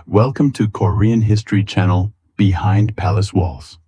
Welcome to Korean History Channel Behind Palace Walls.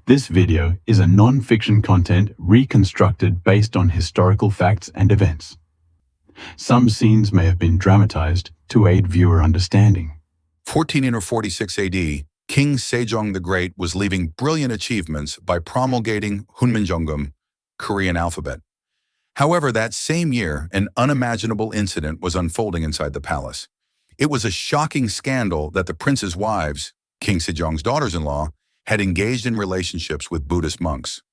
This video is a non-fiction content reconstructed based on historical facts and events. Some scenes may have been dramatized to aid viewer understanding. 1446 AD, King Sejong the Great was leaving brilliant achievements by promulgating Hunminjeongeum, Korean alphabet. However, that same year, an unimaginable incident was unfolding inside the palace. It was a shocking scandal that the prince's wives, King Sejong's daughters-in-law, had engaged in relationships with Buddhist monks.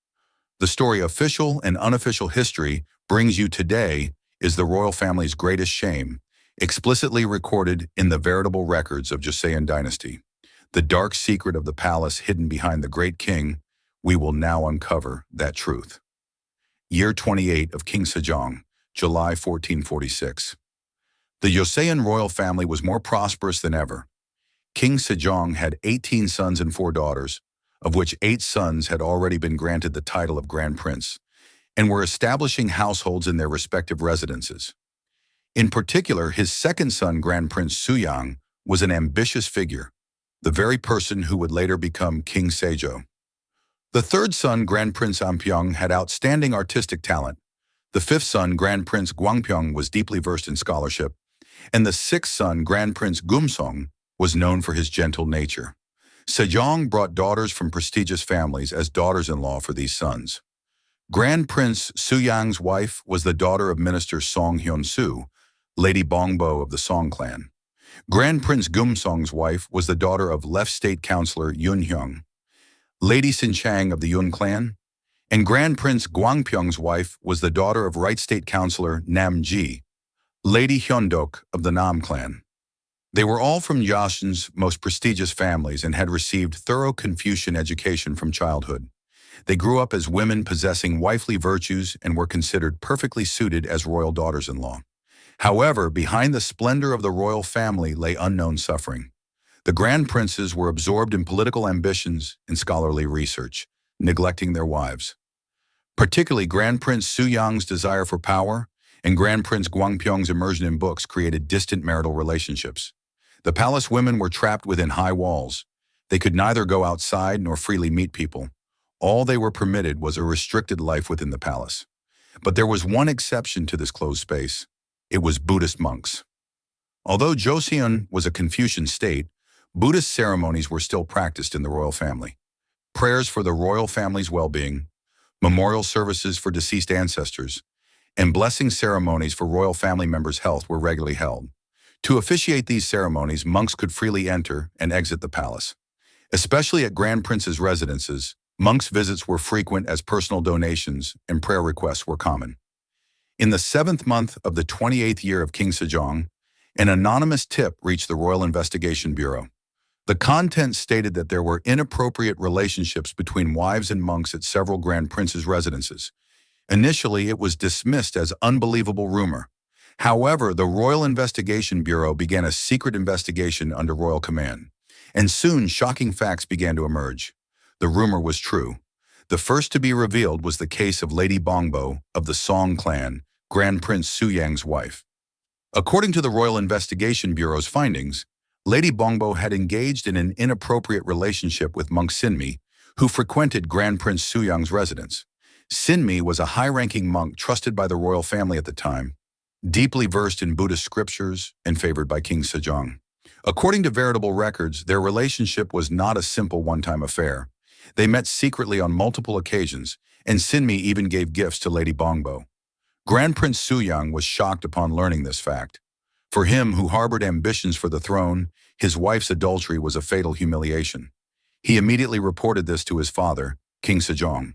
The story official and unofficial history brings you today is the royal family's greatest shame, explicitly recorded in the Veritable Records of Joseon Dynasty. The dark secret of the palace hidden behind the great king, we will now uncover that truth. Year 28 of King Sejong, July 1446. The Joseon royal family was more prosperous than ever. King Sejong had 18 sons and 4 daughters, of which 8 sons had already been granted the title of Grand Prince, and were establishing households in their respective residences. In particular, his second son, Grand Prince Suyang, was an ambitious figure, the very person who would later become King Sejong. The third son, Grand Prince Gwangpyeong, had outstanding artistic talent. The fifth son, Grand Prince Gwangpyeong, was deeply versed in scholarship, and the sixth son, Grand Prince Geumseong, was known for his gentle nature. Sejong brought daughters from prestigious families as daughters-in-law for these sons. Grand Prince Suyang's wife was the daughter of Minister Song Hyun-soo, Lady Bongbo of the Song clan. Grand Prince Geumseong's wife was the daughter of Left State Councilor Hyoryeong, Lady Sinchang of the Yun clan, and Grand Prince Gwangpyeong's wife was the daughter of Right State Councilor Nam-ji, Lady Hyeondeok of the Nam clan. They were all from Joseon's most prestigious families and had received thorough Confucian education from childhood. They grew up as women possessing wifely virtues and were considered perfectly suited as royal daughters-in-law. However, behind the splendor of the royal family lay unknown suffering. The grand princes were absorbed in political ambitions and scholarly research, neglecting their wives. Particularly, Grand Prince Suyang's desire for power and Grand Prince Gwangpyeong's immersion in books created distant marital relationships. The palace women were trapped within high walls. They could neither go outside nor freely meet people. All they were permitted was a restricted life within the palace. But there was one exception to this closed space. It was Buddhist monks. Although Joseon was a Confucian state, Buddhist ceremonies were still practiced in the royal family. Prayers for the royal family's well-being, memorial services for deceased ancestors, and blessing ceremonies for royal family members' health were regularly held. To officiate these ceremonies, monks could freely enter and exit the palace. Especially at Grand Prince's residences, monks' visits were frequent as personal donations and prayer requests were common. In the 7th month of the 28th year of King Sejong, an anonymous tip reached the Royal Investigation Bureau. The content stated that there were inappropriate relationships between wives and monks at several Grand Prince's residences. Initially, it was dismissed as unbelievable rumor. However, the Royal Investigation Bureau began a secret investigation under royal command, and soon shocking facts began to emerge. The rumor was true. The first to be revealed was the case of Lady Bongbo of the Song clan, Grand Prince Suyang's wife. According to the Royal Investigation Bureau's findings, Lady Bongbo had engaged in an inappropriate relationship with monk Sinmi, who frequented Grand Prince Suyang's residence. Sinmi was a high-ranking monk trusted by the royal family at the time, deeply versed in Buddhist scriptures and favored by King Sejong. According to Veritable Records, their relationship was not a simple one-time affair. They met secretly on multiple occasions, and Sinmi even gave gifts to Lady Bongbo. Grand Prince Suyang was shocked upon learning this fact. For him, who harbored ambitions for the throne, his wife's adultery was a fatal humiliation. He immediately reported this to his father, King Sejong.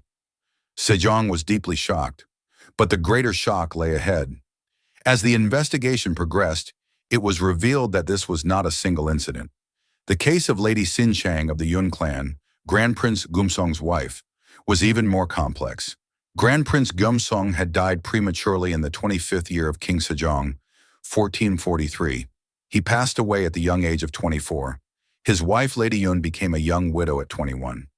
Sejong was deeply shocked, but the greater shock lay ahead. As the investigation progressed, it was revealed that this was not a single incident. The case of Lady Sinchang of the Yun clan, Grand Prince Geumseong's wife, was even more complex. Grand Prince Geumseong had died prematurely in the 25th year of King Sejong, 1443. He passed away at the young age of 24. His wife, Lady Yun, became a young widow at 21.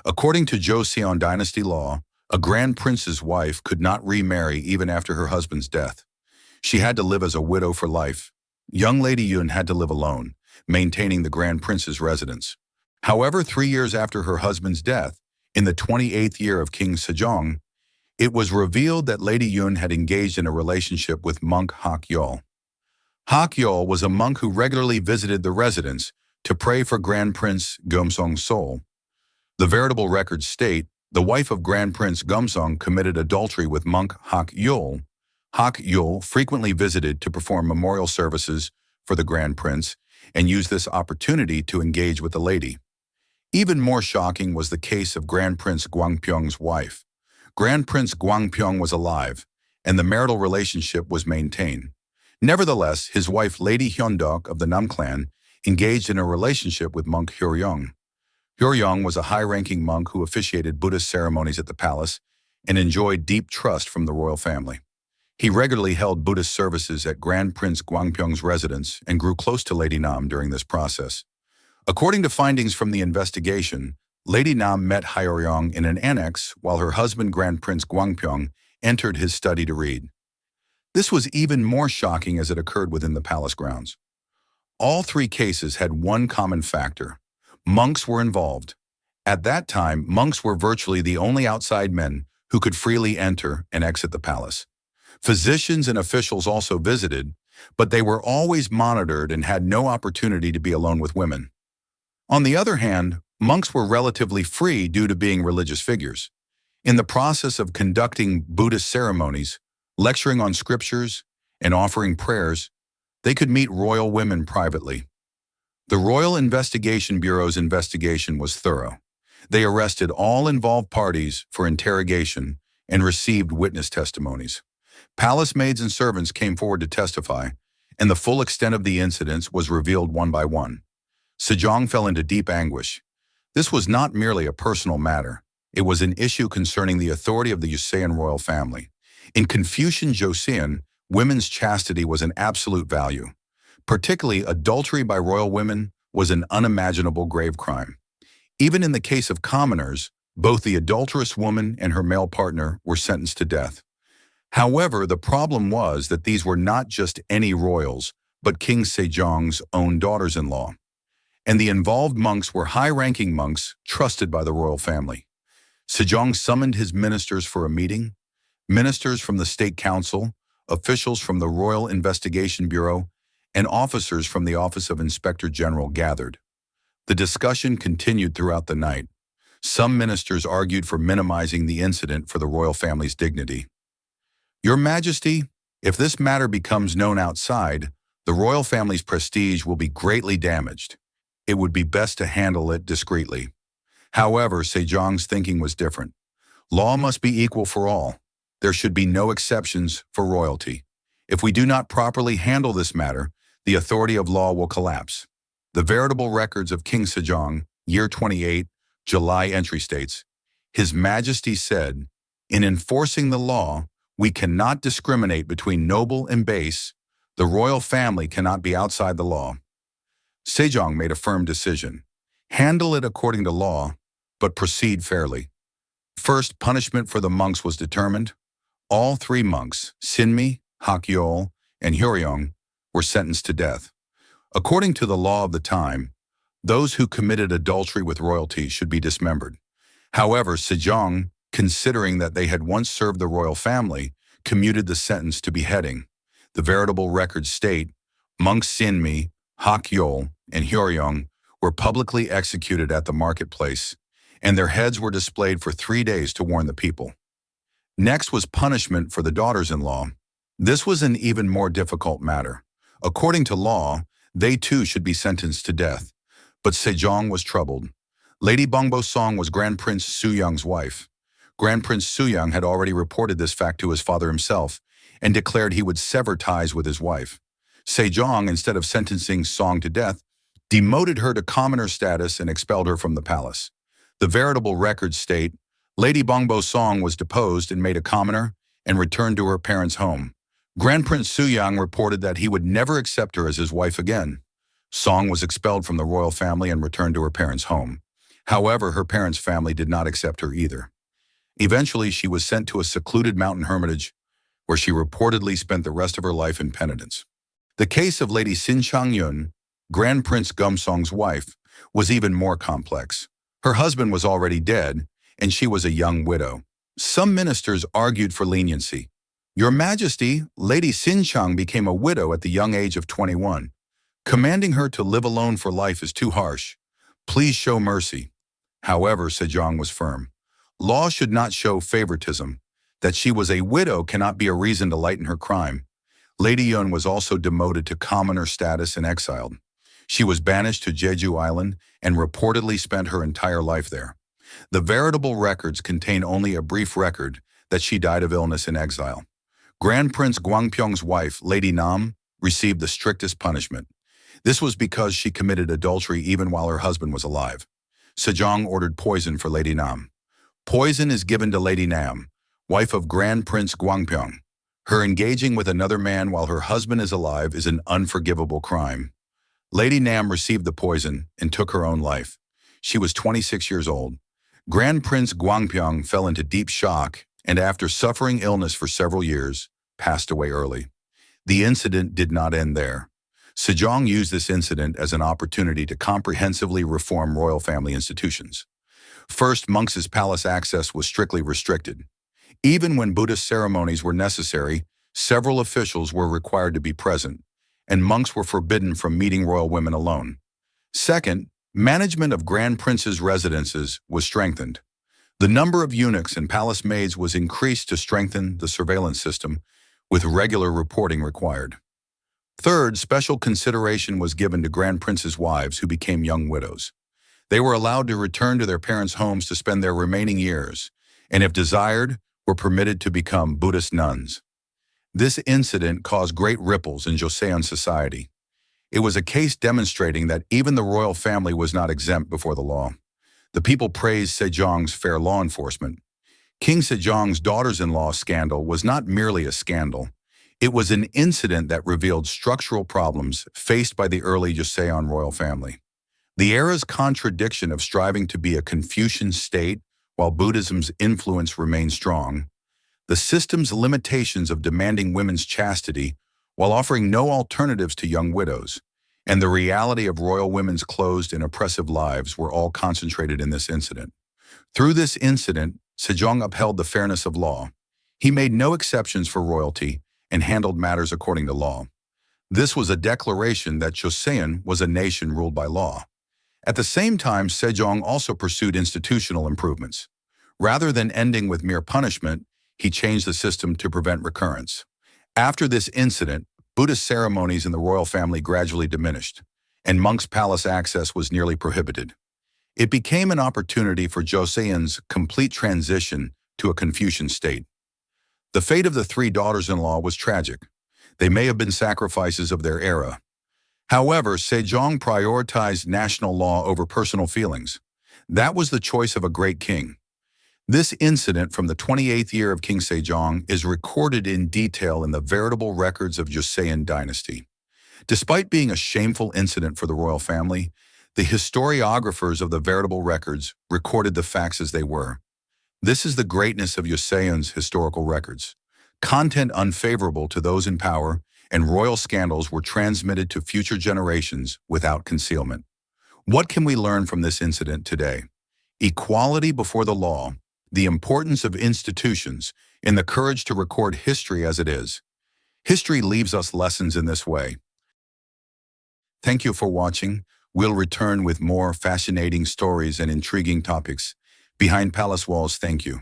According to Joseon dynasty law, a grand prince's wife could not remarry even after her husband's death. She had to live as a widow for life. Young Lady Yun had to live alone, maintaining the Grand Prince's residence. However, 3 years after her husband's death, in the 28th year of King Sejong, it was revealed that Lady Yoon had engaged in a relationship with monk Hak-yeol. Hak-yeol was a monk who regularly visited the residence to pray for Grand Prince Geumseong's soul. The Veritable Records state the wife of Grand Prince Geumseong committed adultery with monk Hak-yeol. Hak-yeol frequently visited to perform memorial services for the Grand Prince and used this opportunity to engage with the lady. Even more shocking was the case of Grand Prince Gwangpyeong's wife. Grand Prince Gwangpyeong was alive, and the marital relationship was maintained. Nevertheless, his wife Lady Hyeondeok of the Nam clan engaged in a relationship with monk Hyoryeong. Hyoryeong was a high-ranking monk who officiated Buddhist ceremonies at the palace and enjoyed deep trust from the royal family. He regularly held Buddhist services at Grand Prince Gwangpyeong's residence and grew close to Lady Nam during this process. According to findings from the investigation, Lady Nam met Hyeondeok in an annex while her husband Grand Prince Gwangpyeong entered his study to read. This was even more shocking as it occurred within the palace grounds. All three cases had one common factor. Monks were involved. At that time, monks were virtually the only outside men who could freely enter and exit the palace. Physicians and officials also visited, but they were always monitored and had no opportunity to be alone with women. On the other hand, monks were relatively free due to being religious figures. In the process of conducting Buddhist ceremonies, lecturing on scriptures, and offering prayers, they could meet royal women privately. The Royal Investigation Bureau's investigation was thorough. They arrested all involved parties for interrogation and received witness testimonies. Palace maids and servants came forward to testify, and the full extent of the incidents was revealed one by one. Sejong fell into deep anguish. This was not merely a personal matter. It was an issue concerning the authority of the Joseon royal family. In Confucian Joseon, women's chastity was an absolute value. Particularly, adultery by royal women was an unimaginable grave crime. Even in the case of commoners, both the adulterous woman and her male partner were sentenced to death. However, the problem was that these were not just any royals, but King Sejong's own daughters-in-law. And the involved monks were high-ranking monks trusted by the royal family. Sejong summoned his ministers for a meeting. Ministers from the State Council, officials from the Royal Investigation Bureau, and officers from the Office of Inspector General gathered. The discussion continued throughout the night. Some ministers argued for minimizing the incident for the royal family's dignity. Your Majesty, if this matter becomes known outside, the royal family's prestige will be greatly damaged. It would be best to handle it discreetly. However, Sejong's thinking was different. Law must be equal for all. There should be no exceptions for royalty. If we do not properly handle this matter, the authority of law will collapse. The Veritable Records of King Sejong, year 28, July entry states, His Majesty said, in enforcing the law, we cannot discriminate between noble and base. The royal family cannot be outside the law. Sejong made a firm decision. Handle it according to law, but proceed fairly. First, punishment for the monks was determined. All three monks, Sinmi, Hak-yeol, and Hyoryeong, were sentenced to death. According to the law of the time, those who committed adultery with royalty should be dismembered. However, Sejong, considering that they had once served the royal family, commuted the sentence to beheading. The Veritable Records state, monks Sinmi, Hak-yeol, and Hyoryeong were publicly executed at the marketplace, and their heads were displayed for 3 days to warn the people. Next was punishment for the daughters-in-law. This was an even more difficult matter. According to law, they too should be sentenced to death. But Sejong was troubled. Lady Bongbo Song was Grand Prince Suyang's wife. Grand Prince Suyang had already reported this fact to his father himself and declared he would sever ties with his wife. Sejong, instead of sentencing Song to death, demoted her to commoner status and expelled her from the palace. The Veritable Records state, Lady Bongbo Song was deposed and made a commoner and returned to her parents' home. Grand Prince Suyang reported that he would never accept her as his wife again. Song was expelled from the royal family and returned to her parents' home. However, her parents' family did not accept her either. Eventually, she was sent to a secluded mountain hermitage where she reportedly spent the rest of her life in penitence. The case of Lady Sinchang Grand Prince Geumseong's wife, was even more complex. Her husband was already dead, and she was a young widow. Some ministers argued for leniency. Your Majesty, Lady Sinchang became a widow at the young age of 21. Commanding her to live alone for life is too harsh. Please show mercy. However, Sejong was firm. Law should not show favoritism. That she was a widow cannot be a reason to lighten her crime. Lady Yeon was also demoted to commoner status and exiled. She was banished to Jeju Island and reportedly spent her entire life there. The Veritable Records contain only a brief record that she died of illness in exile. Grand Prince Gwangpyeong's wife, Lady Nam, received the strictest punishment. This was because she committed adultery even while her husband was alive. Sejong ordered poison for Lady Nam. Poison is given to Lady Nam, wife of Grand Prince Gwangpyeong. Her engaging with another man while her husband is alive is an unforgivable crime. Lady Nam received the poison and took her own life. She was 26 years old. Grand Prince Gwangpyeong fell into deep shock and after suffering illness for several years, passed away early. The incident did not end there. Sejong used this incident as an opportunity to comprehensively reform royal family institutions. First, monks' palace access was strictly restricted. Even when Buddhist ceremonies were necessary, several officials were required to be present, and monks were forbidden from meeting royal women alone. Second, management of Grand Prince's residences was strengthened. The number of eunuchs and palace maids was increased to strengthen the surveillance system, with regular reporting required. Third, special consideration was given to Grand Prince's wives who became young widows. They were allowed to return to their parents' homes to spend their remaining years, and if desired, were permitted to become Buddhist nuns. This incident caused great ripples in Joseon society. It was a case demonstrating that even the royal family was not exempt before the law. The people praised Sejong's fair law enforcement. King Sejong's daughters-in-law scandal was not merely a scandal. It was an incident that revealed structural problems faced by the early Joseon royal family. The era's contradiction of striving to be a Confucian state while Buddhism's influence remained strong, the system's limitations of demanding women's chastity while offering no alternatives to young widows, and the reality of royal women's closed and oppressive lives were all concentrated in this incident. Through this incident, Sejong upheld the fairness of law. He made no exceptions for royalty and handled matters according to law. This was a declaration that Joseon was a nation ruled by law. At the same time, Sejong also pursued institutional improvements. Rather than ending with mere punishment, he changed the system to prevent recurrence. After this incident, Buddhist ceremonies in the royal family gradually diminished, and monks' palace access was nearly prohibited. It became an opportunity for Joseon's complete transition to a Confucian state. The fate of the three daughters-in-law was tragic. They may have been sacrifices of their era. However, Sejong prioritized national law over personal feelings. That was the choice of a great king. This incident from the 28th year of King Sejong is recorded in detail in the Veritable Records of Joseon Dynasty. Despite being a shameful incident for the royal family, the historiographers of the Veritable Records recorded the facts as they were. This is the greatness of Joseon's historical records. Content unfavorable to those in power and royal scandals were transmitted to future generations without concealment. What can we learn from this incident today? Equality before the law, the importance of institutions, and the courage to record history as it is. History leaves us lessons in this way. Thank you for watching. We'll return with more fascinating stories and intriguing topics. Behind Palace Walls, thank you.